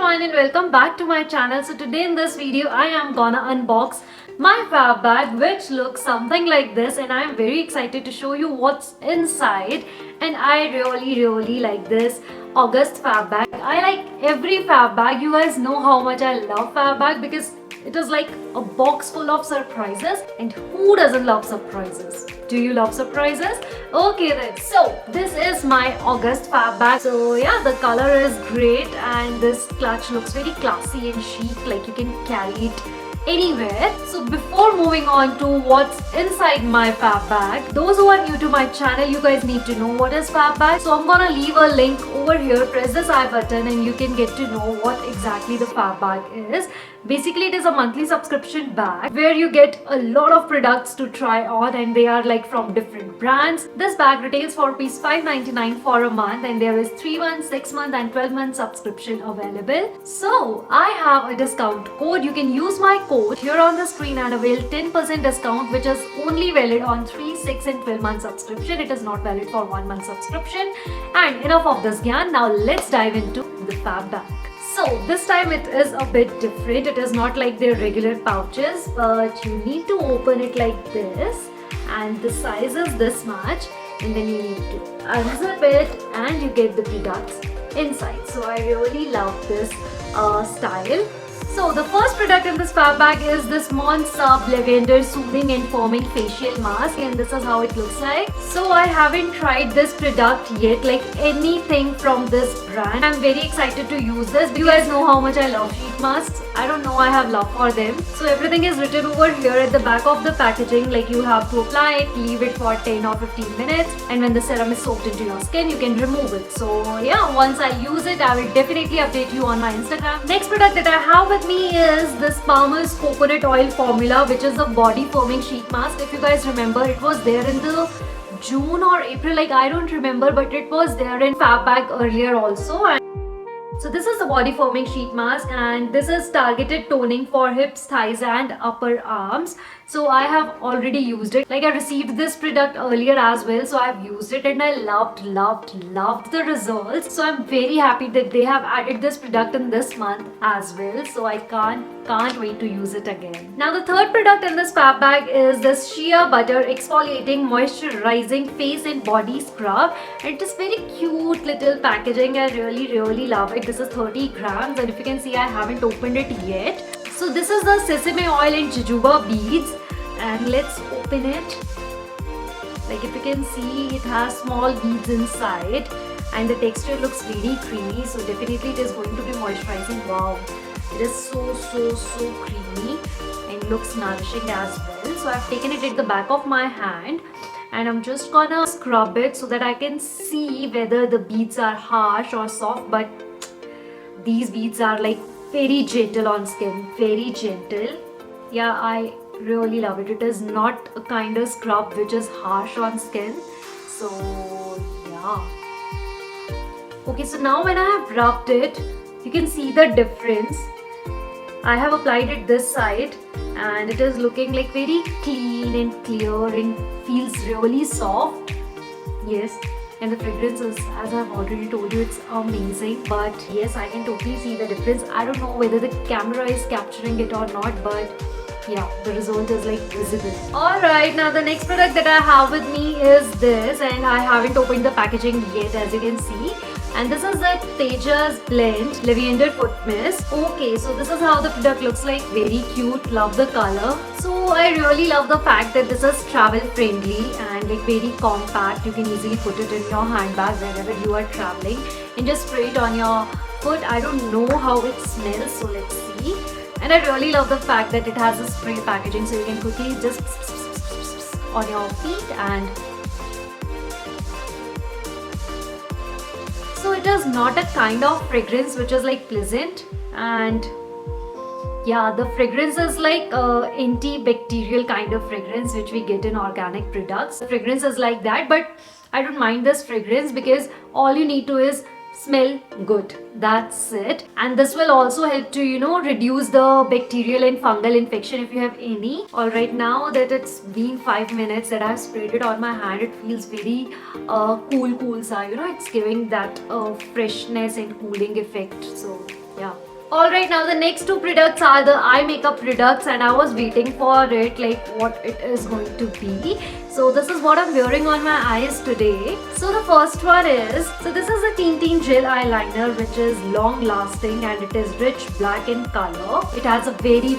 everyone and welcome back to my channel. So today in this video I am gonna unbox my fab bag which looks something like this, and I am very excited to show you what's inside. And I really like this August fab bag. I like every fab bag. You guys know how much I love fab bag because it is like a box full of surprises, and who doesn't love surprises? Do you love surprises? Okay then, so this is my August fab bag. So yeah, the color is great and this clutch looks very classy and chic, like you can carry it anywhere. So before moving on to what's inside my fab bag, those who are new to my channel, you guys need to know what is fab bag. So I'm gonna leave a link over here. Press this I button and you can get to know what exactly the fab bag is. Basically, it is a monthly subscription bag where you get a lot of products to try on, and they are like from different brands. This bag retails for rupees 5.99 for a month, and there is 3-month, 6-month and 12-month subscription available. So I have a discount code. You can use my code here on the screen and avail 10% discount, which is only valid on 3, 6 and 12-month subscription. It is not valid for 1-month subscription. And enough of this gyan. Now let's dive into the fab bag. So this time it is a bit different. It is not like their regular pouches, but you need to open it like this, and the size is this much, and then you need to unzip it and you get the products inside. So I really love this style. So the first product in this fab bag is this Sub Lavender Soothing and Firming Facial Mask, and this is how it looks like. So I haven't tried this product yet, like anything from this brand. I'm very excited to use this. You guys know how much I love sheet masks. I don't know, I have love for them. So everything is written over here at the back of the packaging, like you have to apply it, leave it for 10 or 15 minutes, and when the serum is soaked into your skin, you can remove it. So yeah, once I use it, I will definitely update you on my Instagram. Next product that I have with me is this Palmer's Coconut Oil Formula, which is a body firming sheet mask. If you guys remember, it was there in the June or April, like I don't remember, but it was there in fab bag earlier also. And so this is the body firming sheet mask, and this is targeted toning for hips, thighs and upper arms. So I have already used it. Like I received this product earlier as well, so I've used it and I loved the results. So I'm very happy that they have added this product in this month as well. So I can't wait to use it again. Now the third product in this fab bag is this Shea Butter Exfoliating Moisturizing Face and Body Scrub. It is very cute little packaging. I really love it. This is 30 grams, and if you can see, I haven't opened it yet. So this is the sesame oil and jojoba beads, and let's open it. Like if you can see, it has small beads inside and the texture looks very creamy, so definitely it is going to be moisturizing. Wow, it is so creamy and looks nourishing as well. So I've taken it at the back of my hand and I'm just gonna scrub it so that I can see whether the beads are harsh or soft. But these beads are like very gentle on skin, very gentle. Yeah, I really love it. It is not a kind of scrub which is harsh on skin. So yeah. Okay, so now when I have rubbed it, you can see the difference. I have applied it this side and it is looking like very clean and clear and feels really soft. Yes. And the fragrance is, as I've already told you, it's amazing. But yes, I can totally see the difference. I don't know whether the camera is capturing it or not, but yeah, the result is like visible. Alright, now the next product that I have with me is this, and I haven't opened the packaging yet, as you can see. And this is the Tejas Blend Lavender Foot Mist. Okay, so this is how the product looks like. Very cute. Love the color. So I really love the fact that this is travel friendly and like very compact. You can easily put it in your handbag wherever you are traveling and just spray it on your foot. I don't know how it smells, so let's see. And I really love the fact that it has a spray packaging, so you can quickly just on your feet. And so it is not a kind of fragrance which is like pleasant, and yeah, the fragrance is like antibacterial kind of fragrance which we get in organic products. The fragrance is like that, but I don't mind this fragrance because all you need to is smell good. That's it. And this will also help to, reduce the bacterial and fungal infection if you have any. Alright, now that it's been 5 minutes that I've sprayed it on my hand, it feels very cool, it's giving that freshness and cooling effect. So yeah, Alright, now the next two products are the eye makeup products, and I was waiting for it, like what it is going to be. So this is what I'm wearing on my eyes today. So the first one is, so this is a Teen Gel eyeliner which is long lasting and it is rich black in color. It has a very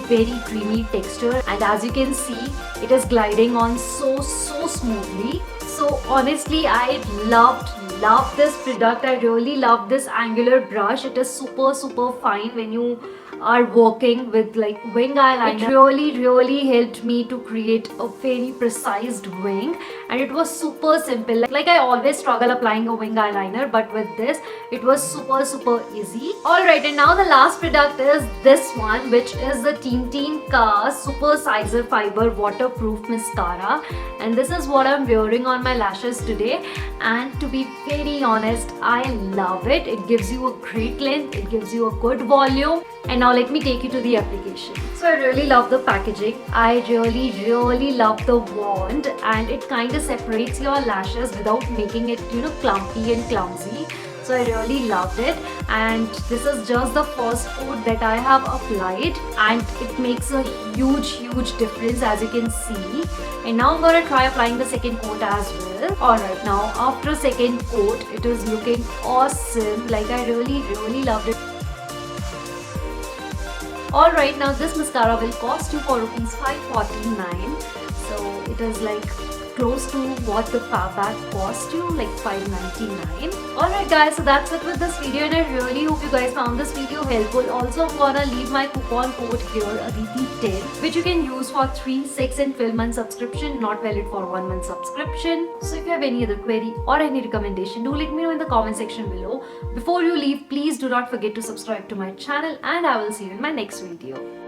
creamy texture, and as you can see, it is gliding on so smoothly. So honestly, I love this product. I really love this angular brush. It is super fine when you are working with like wing eyeliner. It really helped me to create a very precise wing, and it was super simple. Like I always struggle applying a wing eyeliner, but with this it was super easy. Alright, and now the last product is this one, which is the Teen Ka Super Sizer Fiber Waterproof Mascara, and this is what I'm wearing on my lashes today. And to be very honest, I love it. It gives you a great length, it gives you a good volume. And now let me take you to the application. So I really love the packaging. I really love the wand, and it kind of separates your lashes without making it, you know, clumpy and clumsy. So I really loved it, and this is just the first coat that I have applied, and it makes a huge difference, as you can see. And now I'm gonna try applying the second coat as well. Alright, now after second coat, it is looking awesome. Like I really loved it. Alright, now this mascara will cost you for rupees 549. So it is like close to what the Fab bag cost you, like 599. Alright guys, so that's it with this video, and I really hope you guys found this video helpful. Also, I'm gonna leave my coupon code here, Aditi10, which you can use for 3, 6 and 12 month subscription, not valid for 1 month subscription. So if you have any other query or any recommendation, do let me know in the comment section below. Before you leave, please do not forget to subscribe to my channel, and I will see you in my next video.